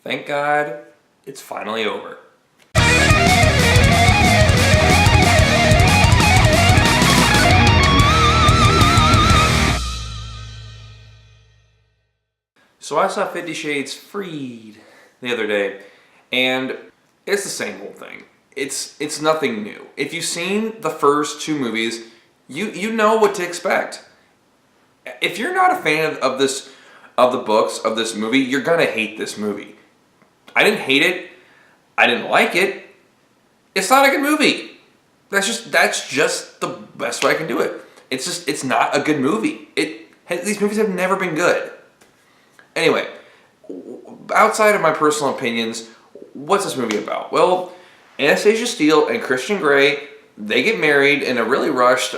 Thank God it's finally over. So I saw 50 Shades Freed the other day, and it's the same old thing. It's nothing new. If you've seen the first two movies, you know what to expect. If you're not a fan of the books of this movie, you're gonna hate this movie. I didn't hate it. I didn't like it. It's not a good movie. That's just the best way I can do it. It's not a good movie. These movies have never been good. Anyway, outside of my personal opinions, what's this movie about? Well, Anastasia Steele and Christian Grey, they get married in a really rushed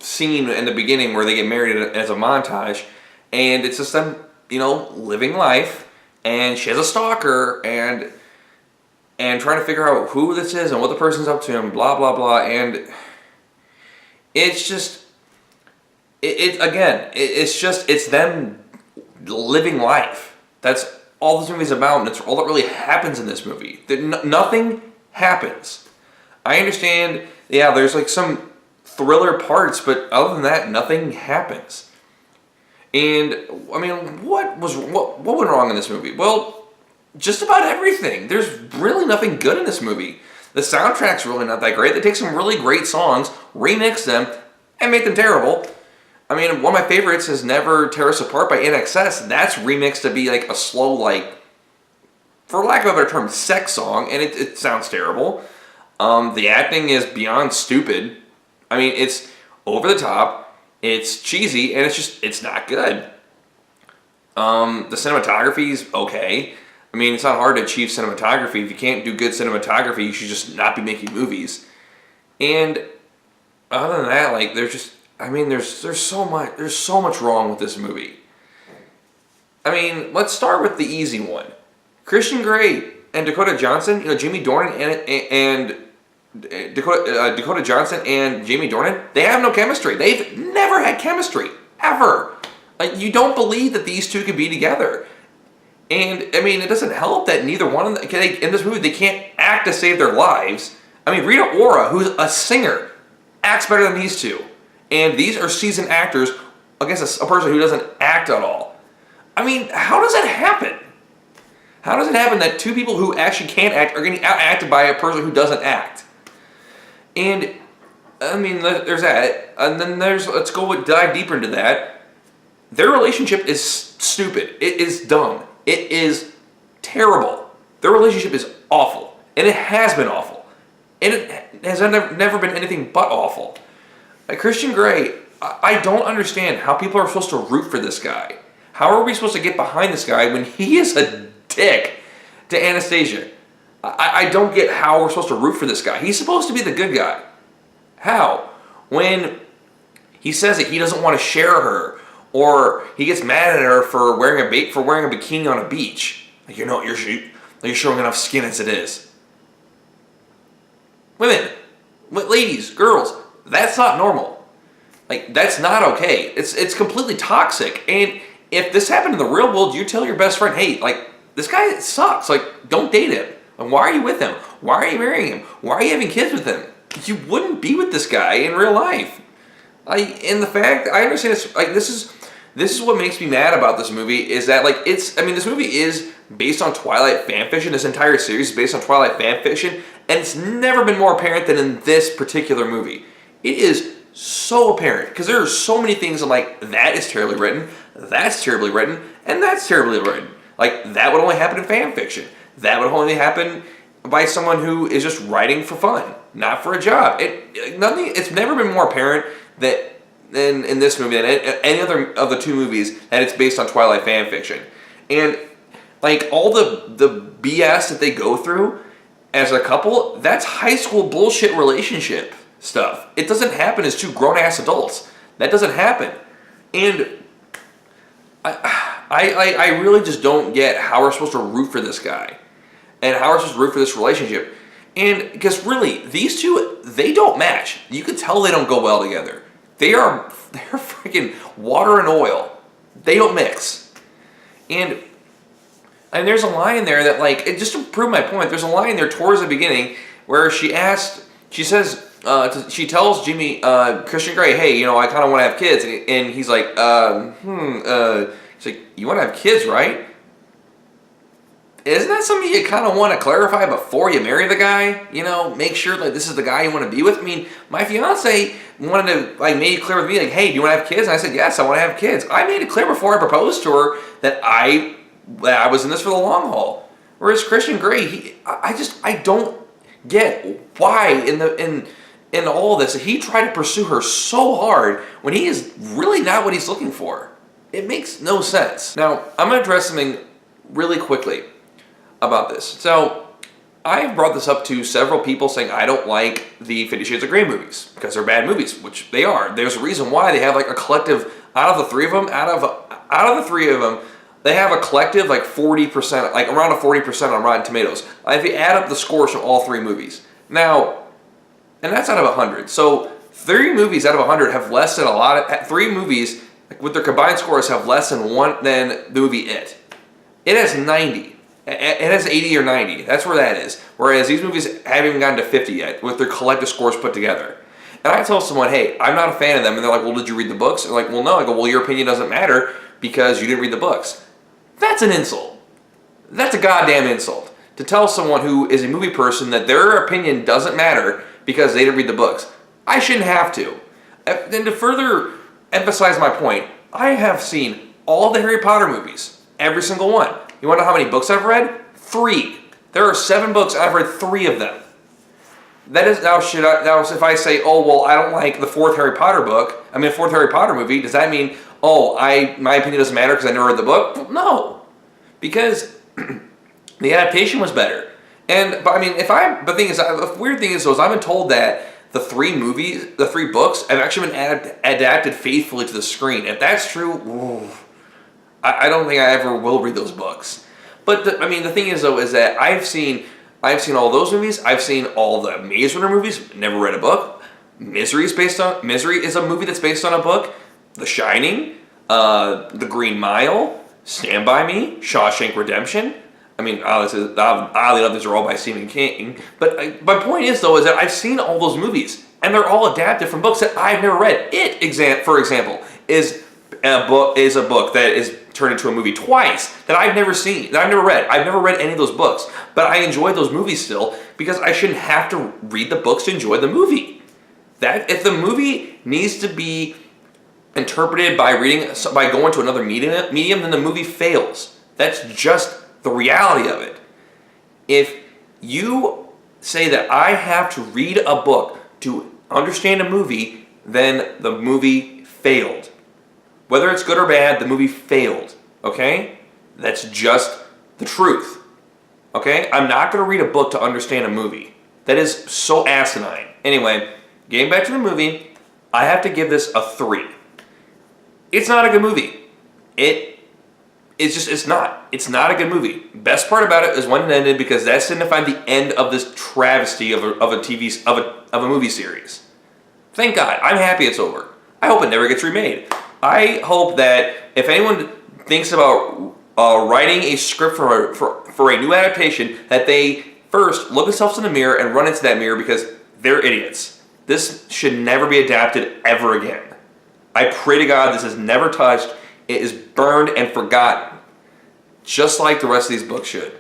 scene in the beginning where they get married as a montage, and it's just them, living life, and she has a stalker, and trying to figure out who this is and what the person's up to, and blah blah blah, and it's just it's them living life. That's all this movie's about, and it's all that really happens in this movie. Nothing happens. I understand, yeah, there's like some thriller parts, but other than that, nothing happens. And I mean, what went wrong in this movie? Well, just about everything. There's really nothing good in this movie. The soundtrack's really not that great. They take some really great songs, remix them, and make them terrible. I mean, one of my favorites is Never Tear Us Apart by INXS. That's remixed to be like a slow, for lack of a better term, sex song, and it sounds terrible. The acting is beyond stupid. I mean, it's over the top, it's cheesy, and it's not good. The cinematography is okay. I mean, it's not hard to achieve cinematography. If you can't do good cinematography, you should just not be making movies. And other than that, there's so much wrong with this movie. I mean, let's start with the easy one. Christian Grey and Dakota Johnson, Jamie Dornan and Dakota Johnson and Jamie Dornan, they have no chemistry. They've never had chemistry, ever. You don't believe that these two can be together. And, I mean, it doesn't help that neither one of them, in this movie, they can't act to save their lives. I mean, Rita Ora, who's a singer, acts better than these two. And these are seasoned actors against a person who doesn't act at all. I mean, how does that happen? How does it happen that two people who actually can't act are getting out-acted by a person who doesn't act? And, I mean, there's that. And then let's dive deeper into that. Their relationship is stupid. It is dumb. It is terrible. Their relationship is awful. And it has been awful. And it has never been anything but awful. Christian Grey, I don't understand how people are supposed to root for this guy. How are we supposed to get behind this guy when he is a dick to Anastasia? I don't get how we're supposed to root for this guy. He's supposed to be the good guy. How? When he says that he doesn't want to share her, or he gets mad at her for wearing a bikini on a beach. You're showing enough skin as it is. Women, ladies, girls, that's not normal. That's not okay. It's completely toxic. And if this happened in the real world, you tell your best friend, hey, this guy sucks. Don't date him. Why are you with him? Why are you marrying him? Why are you having kids with him? You wouldn't be with this guy in real life. And the fact, I understand this is what makes me mad about this movie, is that this movie is based on Twilight fanfiction. This entire series is based on Twilight fanfiction, and it's never been more apparent than in this particular movie. It is so apparent, because there are so many things I'm like, that is terribly written, that's terribly written, and that's terribly written. That would only happen in fan fiction. That would only happen by someone who is just writing for fun, not for a job. It's never been more apparent that in this movie than any other of the two movies that it's based on Twilight fan fiction. And all the BS that they go through as a couple, that's high school bullshit relationship stuff. It doesn't happen as two grown-ass adults. That doesn't happen. And I really just don't get how we're supposed to root for this guy and how we're supposed to root for this relationship. And because really, these two, they don't match. You can tell they don't go well together. They're freaking water and oil. They don't mix. And And there's a line there that, like, just to prove my point, there's a line there towards the beginning where she says, she tells Jimmy, Christian Grey, hey, I kind of want to have kids. And he's like, he's like, you want to have kids, right? Isn't that something you kind of want to clarify before you marry the guy? Make sure like this is the guy you want to be with. I mean, my fiance wanted to like make it clear with me like, hey, do you want to have kids? And I said, yes, I want to have kids. I made it clear before I proposed to her that I was in this for the long haul. Whereas Christian Grey, I don't get why in all this he tried to pursue her so hard when he is really not what he's looking for. It makes no sense. Now, I'm going to address something really quickly about this. So, I've brought this up to several people saying I don't like the 50 Shades of Grey movies because they're bad movies, which they are. There's a reason why they have like a collective, out of the three of them, they have a collective like 40%, like around a 40% on Rotten Tomatoes. If you add up the scores from all three movies. Now, and that's out of 100. So, 3 movies out of 100 have less than 3 movies with their combined scores have less than the movie It. It has 90. It has 80 or 90. That's where that is. Whereas these movies haven't even gotten to 50 yet with their collective scores put together. And I tell someone, hey, I'm not a fan of them. And they're like, well, did you read the books? And they're like, well, no. I go, well, your opinion doesn't matter because you didn't read the books. That's an insult. That's a goddamn insult. To tell someone who is a movie person that their opinion doesn't matter because they didn't read the books. I shouldn't have to. And to further emphasize my point, I have seen all the Harry Potter movies. Every single one. You want to know how many books I've read? 3. There are 7 books, and I've read 3 of them. That is now if I say, oh well, I don't like the 4th Harry Potter movie, does that mean, my opinion doesn't matter because I never read the book? No. Because the adaptation was better. The weird thing is though, I've been told that the 3 books have actually been adapted faithfully to the screen. If that's true, I don't think I ever will read those books. But the thing is though, is that I've seen all those movies. I've seen all the Maze Runner movies. Never read a book. Misery is a movie that's based on a book. The Shining, The Green Mile, Stand By Me, Shawshank Redemption. Oddly enough, these are all by Stephen King. But my point is though, is that I've seen all those movies, and they're all adapted from books that I've never read. For example, is a book that is turned into a movie twice that I've never seen, that I've never read. I've never read any of those books, but I enjoy those movies still because I shouldn't have to read the books to enjoy the movie. That if the movie needs to be interpreted by going to another medium, then the movie fails. That's just the reality of it. If you say that I have to read a book to understand a movie, then the movie failed. Whether it's good or bad, the movie failed, okay? That's just the truth, okay? I'm not going to read a book to understand a movie. That is so asinine. Anyway, getting back to the movie, I have to give this a 3. It's not a good movie. It's not. It's not a good movie. Best part about it is when it ended because that signified the end of this travesty of a movie series. Thank God. I'm happy it's over. I hope it never gets remade. I hope that if anyone thinks about writing a script for a new adaptation, that they first look themselves in the mirror and run into that mirror because they're idiots. This should never be adapted ever again. I pray to God this is never touched. It is burned and forgotten, just like the rest of these books should.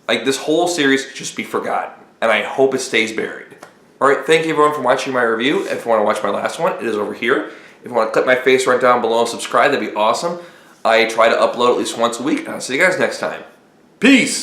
This whole series should just be forgotten, and I hope it stays buried. All right, thank you everyone for watching my review. If you want to watch my last one, it is over here. If you want to click my face right down below and subscribe, that'd be awesome. I try to upload at least once a week, and I'll see you guys next time. Peace!